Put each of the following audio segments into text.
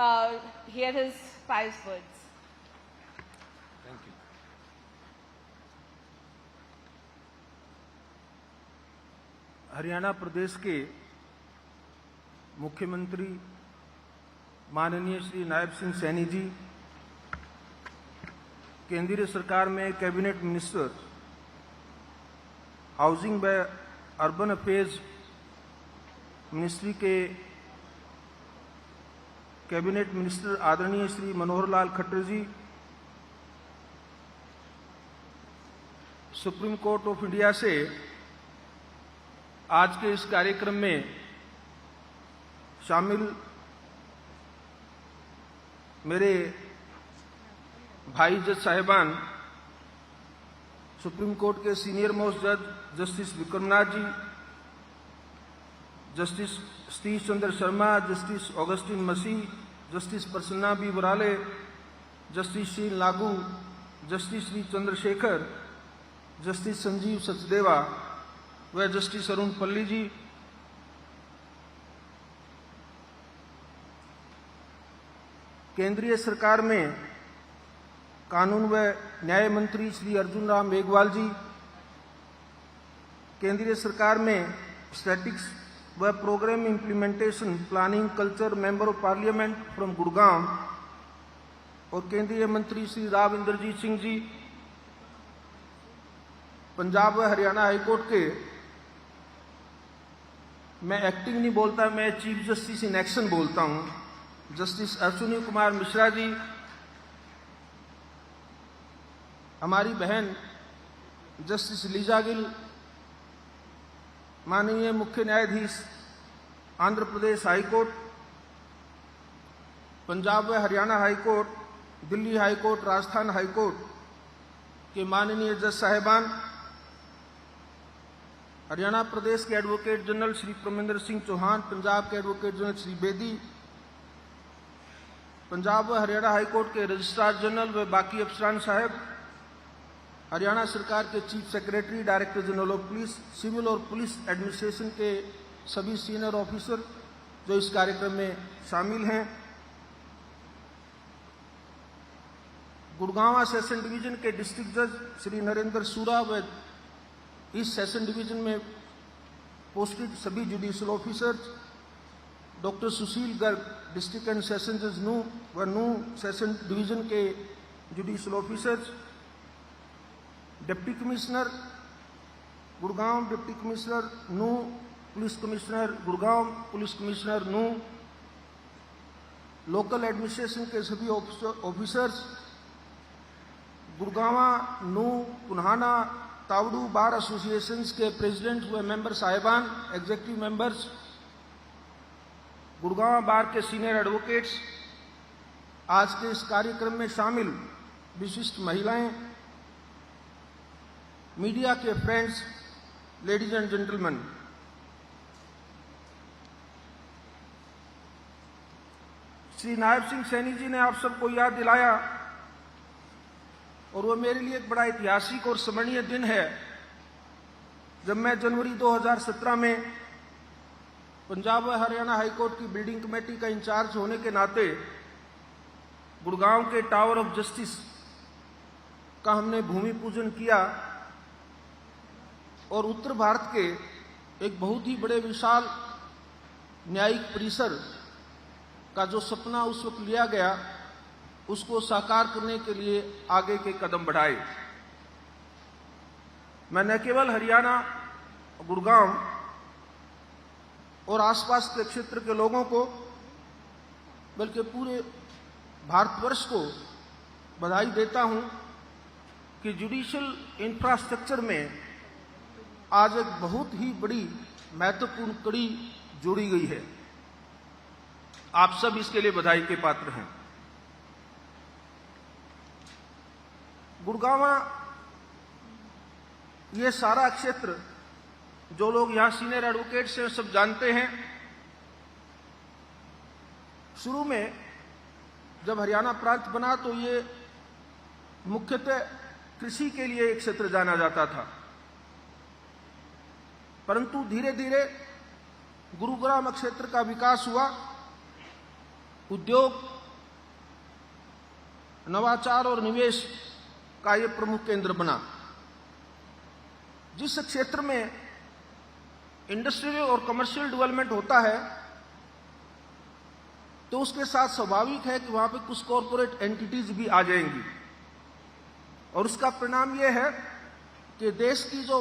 hear his pious words. Thank you. Haryana प्रदेश के मुख्यमंत्री माननीय श्री नायब सिंह सैनी जी, केंद्रीय सरकार में कैबिनेट मिनिस्टर हाउसिंग व अर्बन अफेयर्स मिनिस्ट्री के कैबिनेट मिनिस्टर आदरणीय श्री मनोहर लाल खट्टर जी, सुप्रीम कोर्ट ऑफ इंडिया से आज के इस कार्यक्रम में शामिल मेरे भाई जज साहिबान, सुप्रीम कोर्ट के सीनियर मोस्ट जज जस्टिस विक्रमनाथ जी, justice Satish Chandra Sharma, justice Augustine मसीह, justice Prasanna B Varale, justice शील लागू, जस्टिस श्री चंद्रशेखर, जस्टिस संजीव सचदेवा व जस्टिस अरुण पल्ली जी, केंद्रीय सरकार में कानून व न्याय मंत्री श्री अर्जुन राम मेघवाल जी, केंद्रीय सरकार में स्टैटिक्स व program implementation planning culture member of parliament from Gurgaon और केंद्रीय मंत्री श्री राव इंद्रजीत सिंह जी, पंजाब व हरियाणा हाईकोर्ट के, मैं एक्टिंग नहीं बोलता, मैं चीफ जस्टिस इन एक्शन बोलता हूं, जस्टिस अश्विनी कुमार मिश्रा जी, हमारी बहन जस्टिस लीजा गिल, माननीय मुख्य न्यायाधीश आंध्र प्रदेश हाईकोर्ट, पंजाब व Haryana high court, Delhi high court, Rajasthan high court के माननीय जज साहिबान, हरियाणा प्रदेश के एडवोकेट जनरल श्री परमिंदर सिंह चौहान, पंजाब के एडवोकेट जनरल श्री बेदी, पंजाब व हरियाणा हाईकोर्ट के रजिस्ट्रार जनरल व बाकी अफसरान साहब, हरियाणा सरकार के chief secretary, director general of police, civil और पुलिस एडमिनिस्ट्रेशन के सभी सीनियर ऑफिसर जो इस कार्यक्रम में शामिल हैं, गुड़गांव सेशन डिवीजन के डिस्ट्रिक्ट जज श्री नरेंद्र सूरा व इस सेशन डिवीजन में पोस्टेड सभी judicial officers, doctor Sushil Garg district and session जज नू व नू सेशन डिवीजन के judicial officers, deputy commissioner Gurgaon, deputy commissioner Nuh, police commissioner Gurgaon, police commissioner Nuh, local administration के सभी officers, Gurgaon, Nuh, Punhana, Taoru bar associations के प्रेसिडेंट व मेंबर साहिबान, एग्जीक्यूटिव मेंबर्स, गुड़गांव बार के सीनियर एडवोकेट्स, आज के इस कार्यक्रम में शामिल विशिष्ट महिलाएं, मीडिया के friends, ladies and gentleman, Shri Nayab Singh Saini ji ने आप सबको याद दिलाया और वो मेरे लिए एक बड़ा ऐतिहासिक और स्मरणीय दिन है जब मैं जनवरी 2017 में पंजाब व हरियाणा हाईकोर्ट की बिल्डिंग कमेटी का इंचार्ज होने के नाते गुड़गांव के टावर ऑफ जस्टिस का हमने भूमि पूजन किया और उत्तर भारत के एक बहुत ही बड़े विशाल न्यायिक परिसर का जो सपना उस वक्त लिया गया उसको साकार करने के लिए आगे के कदम बढ़ाए। मैं न केवल हरियाणा, गुड़गांव और आसपास के क्षेत्र के लोगों को बल्कि पूरे भारतवर्ष को बधाई देता हूं कि जुडिशियल इंफ्रास्ट्रक्चर में आज एक बहुत ही बड़ी महत्वपूर्ण कड़ी जोड़ी गई है। आप सब इसके लिए बधाई के पात्र हैं। गुड़गांव ये सारा क्षेत्र जो लोग यहां सीनियर एडवोकेट से सब जानते हैं, शुरू में जब हरियाणा प्रांत बना तो ये मुख्यतः कृषि के लिए एक क्षेत्र जाना जाता था, परंतु धीरे धीरे गुरुग्राम क्षेत्र का विकास हुआ, उद्योग नवाचार और निवेश का ये प्रमुख केंद्र बना। जिस क्षेत्र में इंडस्ट्रियल और कमर्शियल डेवलपमेंट होता है तो उसके साथ स्वाभाविक है कि वहां पे कुछ कॉरपोरेट एंटिटीज भी आ जाएंगी, और उसका परिणाम यह है कि देश की जो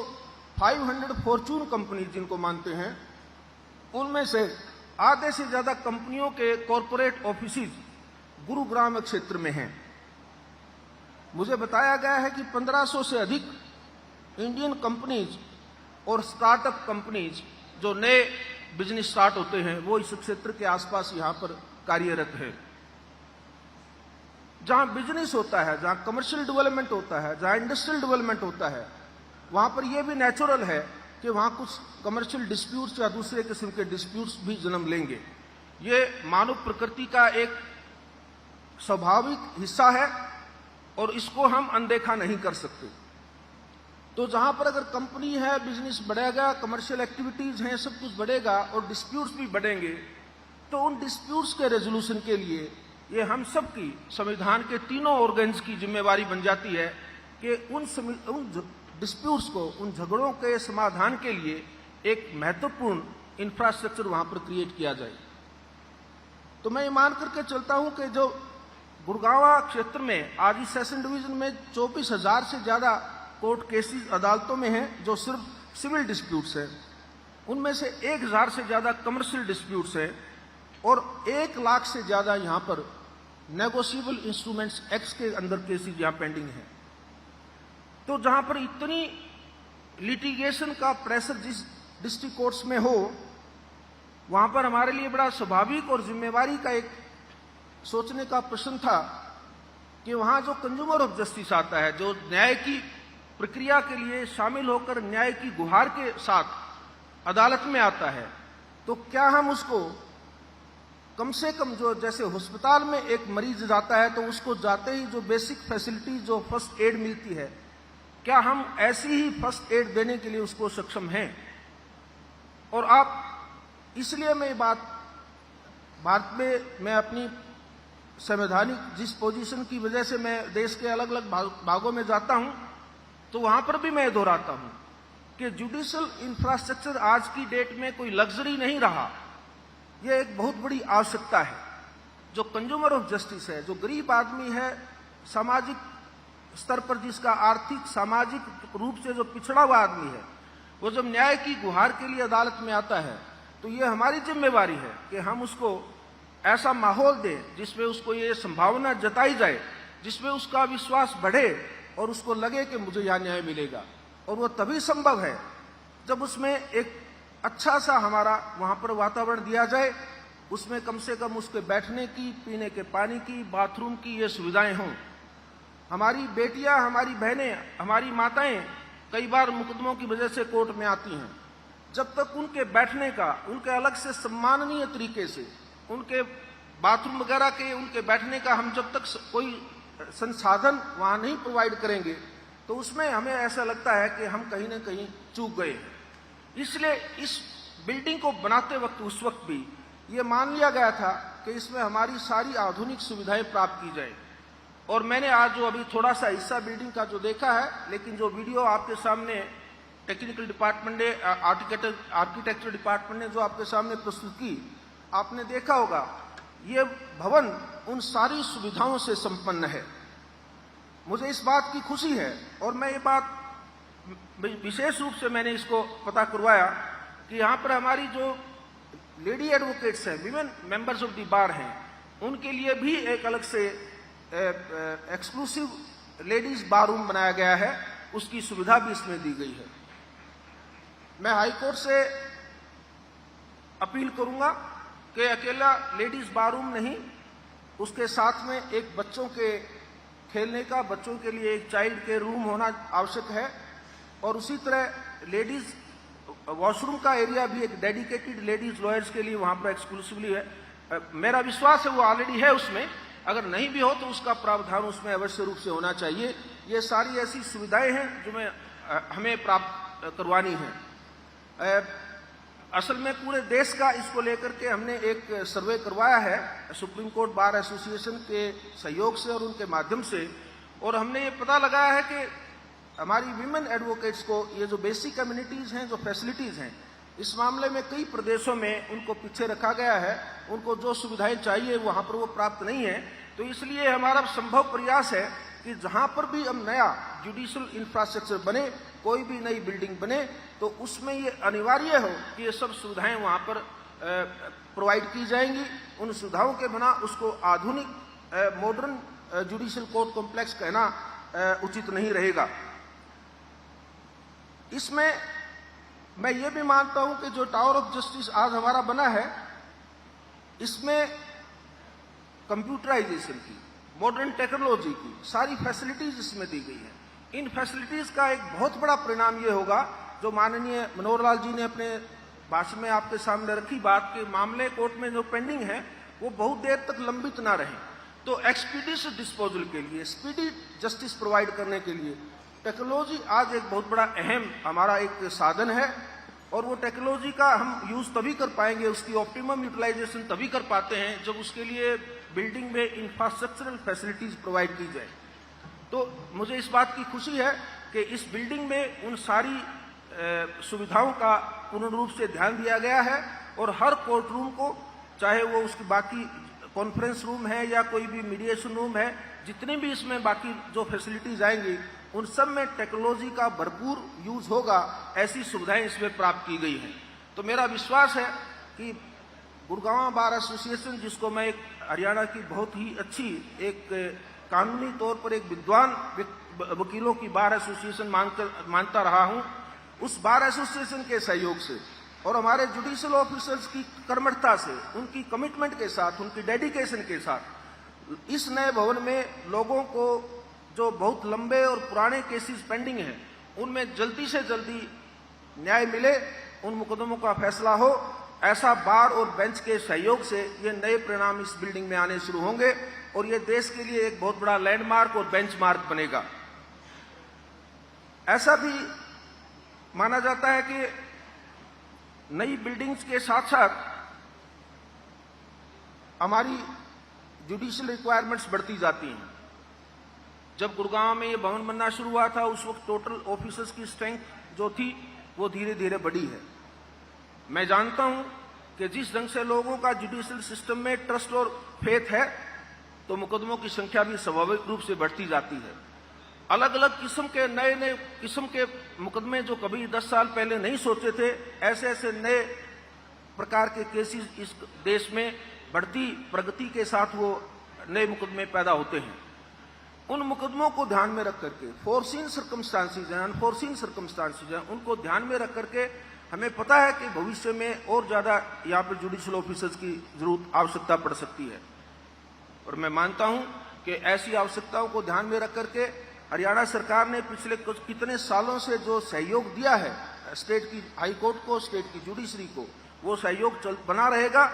500 फॉर्चून कंपनी जिनको मानते हैं, उनमें से आधे से ज्यादा कंपनियों के कॉरपोरेट ऑफिसेज गुरुग्राम क्षेत्र में हैं। मुझे बताया गया है कि 1500 से अधिक इंडियन कंपनीज और स्टार्टअप कंपनीज जो नए बिजनेस स्टार्ट होते हैं वो इस क्षेत्र के आसपास यहां पर कार्यरत है। जहां बिजनेस होता है, जहां कमर्शियल डेवलपमेंट होता है, जहां इंडस्ट्रियल डेवलपमेंट होता है, वहां पर यह भी नेचुरल है कि वहां कुछ कमर्शियल डिस्प्यूट्स या दूसरे किस्म के डिस्प्यूट्स भी जन्म लेंगे। ये मानव प्रकृति का एक स्वाभाविक हिस्सा है और इसको हम अनदेखा नहीं कर सकते। तो जहां पर अगर कंपनी है, बिजनेस बढ़ेगा, कमर्शियल एक्टिविटीज हैं, सब कुछ बढ़ेगा और डिस्प्यूट्स भी बढ़ेंगे, तो उन डिस्प्यूट्स के रेजोल्यूशन के लिए ये हम सब की संविधान के तीनों ऑर्गन्स की जिम्मेवारी बन जाती है कि उन डिस्प्यूट्स को, उन झगड़ों के समाधान के लिए एक महत्वपूर्ण इंफ्रास्ट्रक्चर वहां पर क्रिएट किया जाए। तो मैं ये मान करके चलता हूं कि जो गुड़गांव क्षेत्र में आज इस सेशन डिवीजन में 24,000 से ज्यादा कोर्ट केसेस अदालतों में हैं जो सिर्फ सिविल डिस्प्यूट्स हैं, उनमें से 1,000 से ज्यादा कमर्शियल डिस्प्यूट्स हैं और 1 लाख से ज्यादा यहां पर नेगोशिएबल इंस्ट्रूमेंट्स एक्ट के अंदर केसेस यहां पेंडिंग हैं। तो जहां पर इतनी लिटिगेशन का प्रेशर जिस डिस्ट्रिक्ट कोर्ट्स में हो, वहां पर हमारे लिए बड़ा स्वाभाविक और जिम्मेवारी का एक सोचने का प्रश्न था कि वहां जो कंज्यूमर ऑफ जस्टिस आता है, जो न्याय की प्रक्रिया के लिए शामिल होकर न्याय की गुहार के साथ अदालत में आता है, तो क्या हम उसको कम से कम जो जैसे अस्पताल में एक मरीज जाता है तो उसको जाते ही जो बेसिक फैसिलिटी जो फर्स्ट एड मिलती है, क्या हम ऐसी ही फर्स्ट एड देने के लिए उसको सक्षम हैं? और आप इसलिए मैं बात भारत में मैं अपनी संवैधानिक जिस पोजीशन की वजह से मैं देश के अलग अलग भागों में जाता हूं, तो वहां पर भी मैं दोहराता हूं कि जुडिशियल इंफ्रास्ट्रक्चर आज की डेट में कोई लग्जरी नहीं रहा, यह एक बहुत बड़ी आवश्यकता है। जो कंज्यूमर ऑफ जस्टिस है, जो गरीब आदमी है, सामाजिक स्तर पर जिसका आर्थिक सामाजिक रूप से जो पिछड़ा हुआ आदमी है, वो जब न्याय की गुहार के लिए अदालत में आता है तो ये हमारी जिम्मेवारी है कि हम उसको ऐसा माहौल दें जिसमें उसको ये संभावना जताई जाए, जिसमें उसका विश्वास बढ़े और उसको लगे कि मुझे यहां न्याय मिलेगा। और वो तभी संभव है जब उसमें एक अच्छा सा हमारा वहां पर वातावरण दिया जाए, उसमें कम से कम उसके बैठने की, पीने के पानी की, बाथरूम की ये सुविधाएं हों। हमारी बेटियां, हमारी बहनें, हमारी माताएं कई बार मुकदमों की वजह से कोर्ट में आती हैं। जब तक उनके बैठने का, उनके अलग से सम्माननीय तरीके से उनके बाथरूम वगैरह के, उनके बैठने का हम जब तक कोई संसाधन वहां नहीं प्रोवाइड करेंगे तो उसमें हमें ऐसा लगता है कि हम कहीं ना कहीं चूक गए हैं। इसलिए इस बिल्डिंग को बनाते वक्त उस वक्त भी ये मान लिया गया था कि इसमें हमारी सारी आधुनिक सुविधाएं प्राप्त की जाए। और मैंने आज जो अभी थोड़ा सा हिस्सा बिल्डिंग का जो देखा है, लेकिन जो वीडियो आपके सामने टेक्निकल डिपार्टमेंट ने, आर्किटेक्चर डिपार्टमेंट ने जो आपके सामने प्रस्तुत की, आपने देखा होगा ये भवन उन सारी सुविधाओं से संपन्न है। मुझे इस बात की खुशी है और मैं ये बात विशेष रूप से मैंने इसको पता करवाया कि यहाँ पर हमारी जो लेडी एडवोकेट्स हैं, women members of the bar हैं, उनके लिए भी एक अलग से एक्सक्लूसिव लेडीज बार रूम बनाया गया है, उसकी सुविधा भी इसमें दी गई है। मैं हाईकोर्ट से अपील करूंगा कि अकेला लेडीज बार रूम नहीं, उसके साथ में एक बच्चों के खेलने का, बच्चों के लिए एक चाइल्ड के रूम होना आवश्यक है। और उसी तरह लेडीज वॉशरूम का एरिया भी एक डेडिकेटेड लेडीज लॉयर्स के लिए वहां पर एक्सक्लूसिवली है। मेरा विश्वास है वो ऑलरेडी है उसमें, अगर नहीं भी हो तो उसका प्रावधान उसमें अवश्य रूप से होना चाहिए। ये सारी ऐसी सुविधाएं हैं जो हमें प्राप्त करवानी है। असल में पूरे देश का इसको लेकर के हमने एक सर्वे करवाया है सुप्रीम कोर्ट बार एसोसिएशन के सहयोग से और उनके माध्यम से, और हमने ये पता लगाया है कि हमारी विमेन एडवोकेट्स को ये जो बेसिक कम्युनिटीज हैं, जो फैसिलिटीज हैं, इस मामले में कई प्रदेशों में उनको पीछे रखा गया है। उनको जो सुविधाएं चाहिए वहां पर वो प्राप्त नहीं है। तो इसलिए हमारा संभव प्रयास है कि जहां पर भी हम नया जुडिशियल इंफ्रास्ट्रक्चर बने, कोई भी नई बिल्डिंग बने, तो उसमें ये अनिवार्य हो कि ये सब सुविधाएं वहां पर प्रोवाइड की जाएंगी। उन सुविधाओं के बिना उसको आधुनिक मॉडर्न जुडिशियल कोर्ट कॉम्प्लेक्स कहना उचित नहीं रहेगा। इसमें मैं ये भी मानता हूं कि जो टावर ऑफ जस्टिस आज हमारा बना है, इसमें कंप्यूटराइजेशन की, मॉडर्न टेक्नोलॉजी की सारी फैसिलिटीज इसमें दी गई हैं। इन फैसिलिटीज का एक बहुत बड़ा परिणाम ये होगा, जो माननीय मनोहर लाल जी ने अपने भाषण में आपके सामने रखी बात के मामले कोर्ट में जो पेंडिंग है वो बहुत देर तक लंबित ना रहे। तो एक्सपीडिशियस डिस्पोजल के लिए, स्पीडी जस्टिस प्रोवाइड करने के लिए टेक्नोलॉजी आज एक बहुत बड़ा अहम हमारा एक साधन है, और वो टेक्नोलॉजी का हम यूज तभी कर पाएंगे, उसकी ऑप्टिमम यूटिलाइजेशन तभी कर पाते हैं जब उसके लिए बिल्डिंग में इंफ्रास्ट्रक्चरल फैसिलिटीज प्रोवाइड की जाए। तो मुझे इस बात की खुशी है कि इस बिल्डिंग में उन सारी सुविधाओं का पूर्ण रूप से ध्यान दिया गया है, और हर कोर्ट रूम को, चाहे वो उसकी बाकी कॉन्फ्रेंस रूम है या कोई भी मीडिएशन रूम है, जितने भी इसमें बाकी जो फैसिलिटीज आएंगी उन सब में टेक्नोलॉजी का भरपूर यूज होगा। ऐसी सुविधाएं इसमें प्राप्त की गई हैं। तो मेरा विश्वास है कि गुड़गांव बार एसोसिएशन, जिसको मैं एक हरियाणा की बहुत ही अच्छी एक कानूनी तौर पर एक विद्वान वकीलों की बार एसोसिएशन मानता रहा हूं, उस बार एसोसिएशन के सहयोग से और हमारे जुडिशियल ऑफिसर्स की कर्मठता से, उनकी कमिटमेंट के साथ, उनकी डेडिकेशन के साथ इस नए भवन में लोगों को जो बहुत लंबे और पुराने केसेस पेंडिंग हैं उनमें जल्दी से जल्दी न्याय मिले, उन मुकदमों का फैसला हो। ऐसा बार और बेंच के सहयोग से ये नए परिणाम इस बिल्डिंग में आने शुरू होंगे, और ये देश के लिए एक बहुत बड़ा लैंडमार्क और बेंचमार्क बनेगा। ऐसा भी माना जाता है कि नई बिल्डिंग्स के साथ साथ हमारी जुडिशियल रिक्वायरमेंट्स बढ़ती जाती हैं। जब गुड़गांव में ये भवन बनना शुरू हुआ था, उस वक्त टोटल ऑफिसर्स की स्ट्रेंथ जो थी वो धीरे धीरे बढ़ी है। मैं जानता हूं कि जिस ढंग से लोगों का जुडिशियल सिस्टम में ट्रस्ट और फेथ है, तो मुकदमों की संख्या भी स्वाभाविक रूप से बढ़ती जाती है। अलग अलग किस्म के नए किस्म के मुकदमे जो कभी 10 साल पहले नहीं सोचे थे, ऐसे ऐसे नए प्रकार के केसेस इस देश में बढ़ती प्रगति के साथ वो नए मुकदमे पैदा होते हैं। उन मुकदमों को ध्यान में रख करके, फोर्सीन सर्कमस्टांसेज हैं, अनफोर्सीन सर्कमस्टांसेज हैं, उनको ध्यान में रख करके हमें पता है कि भविष्य में और ज्यादा यहाँ पर जुडिशियल ऑफिसर्स की जरूरत आवश्यकता पड़ सकती है। और मैं मानता हूं कि ऐसी आवश्यकताओं को ध्यान में रख करके हरियाणा सरकार ने पिछले कितने सालों से जो सहयोग दिया है स्टेट की हाई कोर्ट को, स्टेट की जुडिशरी को, वो सहयोग बना रहेगा।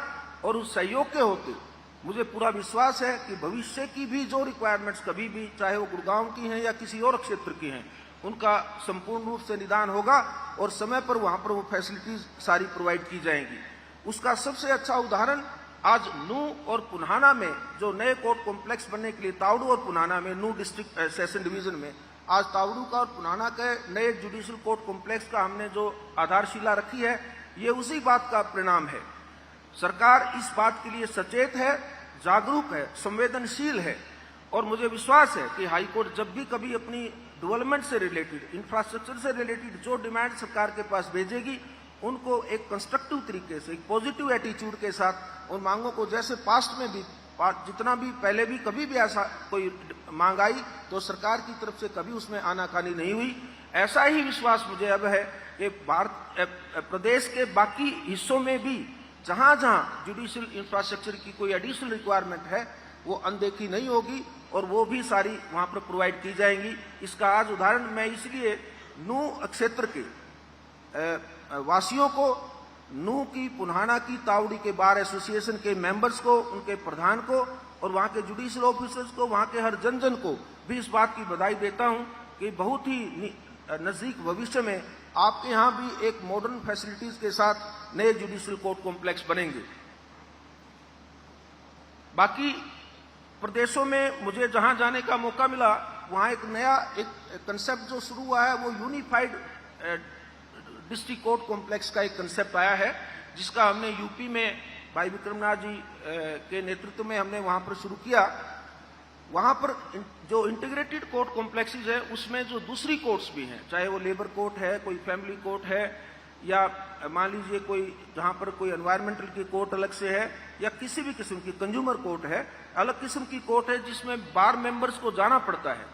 और उस सहयोग के होते मुझे पूरा विश्वास है कि भविष्य की भी जो रिक्वायरमेंट्स कभी भी, चाहे वो गुड़गांव की हैं या किसी और क्षेत्र की हैं, उनका संपूर्ण रूप से निदान होगा और समय पर वहां पर वो फैसिलिटीज सारी प्रोवाइड की जाएंगी। उसका सबसे अच्छा उदाहरण आज नू और पुन्हाना में जो नए कोर्ट कॉम्प्लेक्स बनने के लिए, तावड़ू और पुन्हाना में, नू डिस्ट्रिक्ट सेशन डिवीजन में आज तावड़ू का और पुन्हाना के नए जुडिशियल कोर्ट कॉम्प्लेक्स का हमने जो आधारशिला रखी है, ये उसी बात का परिणाम है। सरकार इस बात के लिए सचेत है, जागरूक है, संवेदनशील है, और मुझे विश्वास है कि हाईकोर्ट जब भी कभी अपनी डेवलपमेंट से रिलेटेड, इंफ्रास्ट्रक्चर से रिलेटेड जो डिमांड सरकार के पास भेजेगी, उनको एक कंस्ट्रक्टिव तरीके से, एक पॉजिटिव एटीट्यूड के साथ उन मांगों को, जैसे पास्ट में भी जितना भी पहले भी कभी भी ऐसा कोई मांग आई तो सरकार की तरफ से कभी उसमें आनाकानी नहीं हुई, ऐसा ही विश्वास मुझे अब है कि प्रदेश के बाकी हिस्सों में भी जहां जहां जुडिशियल इंफ्रास्ट्रक्चर की कोई एडिशनल रिक्वायरमेंट है वो अनदेखी नहीं होगी और वो भी सारी वहां पर प्रोवाइड की जाएंगी। इसका आज उदाहरण मैं इसलिए नू क्षेत्र के वासियों को, नू की, पुन्हाना की, तावड़ी के बार एसोसिएशन के मेंबर्स को, उनके प्रधान को और वहां के जुडिशियल ऑफिसर्स को, वहां के हर जन को भी इस बात की बधाई देता हूं कि बहुत ही नजदीक भविष्य में आपके यहां भी एक मॉडर्न फैसिलिटीज के साथ नए जुडिशियल कोर्ट कॉम्प्लेक्स बनेंगे। बाकी प्रदेशों में मुझे जहां जाने का मौका मिला, वहां एक नया एक कंसेप्ट जो शुरू हुआ है, वो यूनिफाइड डिस्ट्रिक्ट कोर्ट कॉम्प्लेक्स का एक कंसेप्ट आया है, जिसका हमने यूपी में भाई विक्रमनाथ जी के नेतृत्व में हमने वहां पर शुरू किया। वहां पर जो इंटीग्रेटेड कोर्ट कॉम्प्लेक्सेस है, उसमें जो दूसरी कोर्ट्स भी हैं, चाहे वो लेबर कोर्ट है, कोई फैमिली कोर्ट है, या मान लीजिए कोई जहां पर कोई एनवायरमेंटल की कोर्ट अलग से है, या किसी भी किस्म की कंज्यूमर कोर्ट है, अलग किस्म की कोर्ट है जिसमें बार मेंबर्स को जाना पड़ता है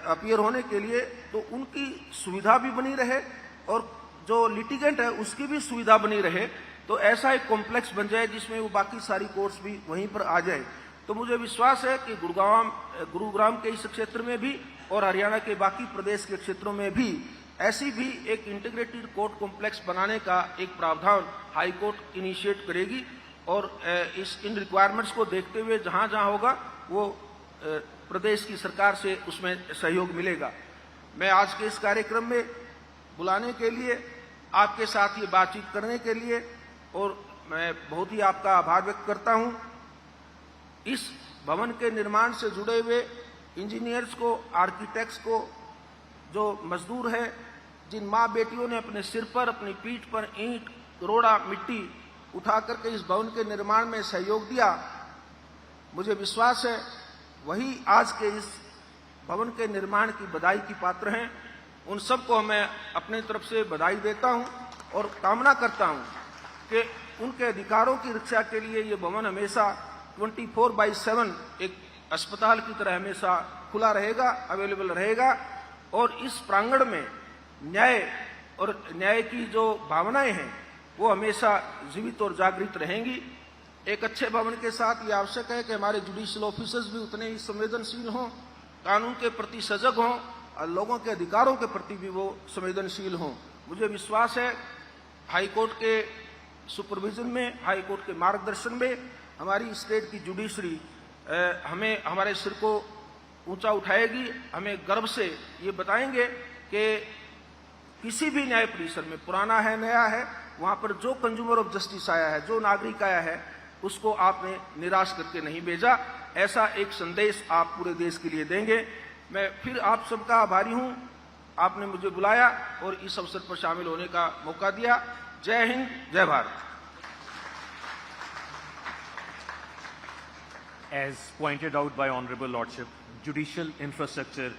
अपीयर होने के लिए, तो उनकी सुविधा भी बनी रहे और जो लिटिगेंट है उसकी भी सुविधा बनी रहे। तो ऐसा एक कॉम्प्लेक्स बन जाए जिसमें वो बाकी सारी कोर्ट्स भी वहीं पर आ जाए। तो मुझे विश्वास है कि गुरुग्राम के इस क्षेत्र में भी और हरियाणा के बाकी प्रदेश के क्षेत्रों में भी ऐसी भी एक इंटीग्रेटेड कोर्ट कॉम्प्लेक्स बनाने का एक प्रावधान हाई कोर्ट इनिशिएट करेगी और इन रिक्वायरमेंट्स को देखते हुए जहां जहां होगा वो प्रदेश की सरकार से उसमें सहयोग मिलेगा। मैं आज के इस कार्यक्रम में बुलाने के लिए, आपके साथ ये बातचीत करने के लिए, और मैं बहुत ही आपका आभार व्यक्त करता हूं। इस भवन के निर्माण से जुड़े हुए इंजीनियर्स को, आर्किटेक्ट्स को, जो मजदूर हैं, जिन माँ बेटियों ने अपने सिर पर, अपनी पीठ पर ईंट, रोड़ा, मिट्टी उठा करके इस भवन के निर्माण में सहयोग दिया, मुझे विश्वास है वही आज के इस भवन के निर्माण की बधाई की पात्र हैं। उन सबको मैं अपने तरफ से बधाई देता हूं और कामना करता हूं कि उनके अधिकारों की रक्षा के लिए ये भवन हमेशा 24/7 एक अस्पताल की तरह हमेशा खुला रहेगा, अवेलेबल रहेगा, और इस प्रांगण में न्याय की जो भावनाएं हैं वो हमेशा जीवित और जागृत रहेंगी। एक अच्छे भवन के साथ ये आवश्यक है कि हमारे जुडिशियल ऑफिसर्स भी उतने ही संवेदनशील हों, कानून के प्रति सजग हों और लोगों के अधिकारों के प्रति भी वो संवेदनशील हों। मुझे विश्वास है हाई कोर्ट के सुपरविजन में, हाई कोर्ट के मार्गदर्शन में हमारी स्टेट की जुडिशरी हमें हमारे सिर को ऊंचा उठाएगी। हमें गर्व से ये बताएंगे कि किसी भी न्याय परिसर में, पुराना है नया है, वहां पर जो कंज्यूमर ऑफ जस्टिस आया है, जो नागरिक आया है, उसको आपने निराश करके नहीं भेजा। ऐसा एक संदेश आप पूरे देश के लिए देंगे। मैं फिर आप सबका आभारी हूं, आपने मुझे बुलाया और इस अवसर पर शामिल होने का मौका दिया। जय हिंद, जय Bharat. As pointed out by Honorable Lordship, judicial infrastructure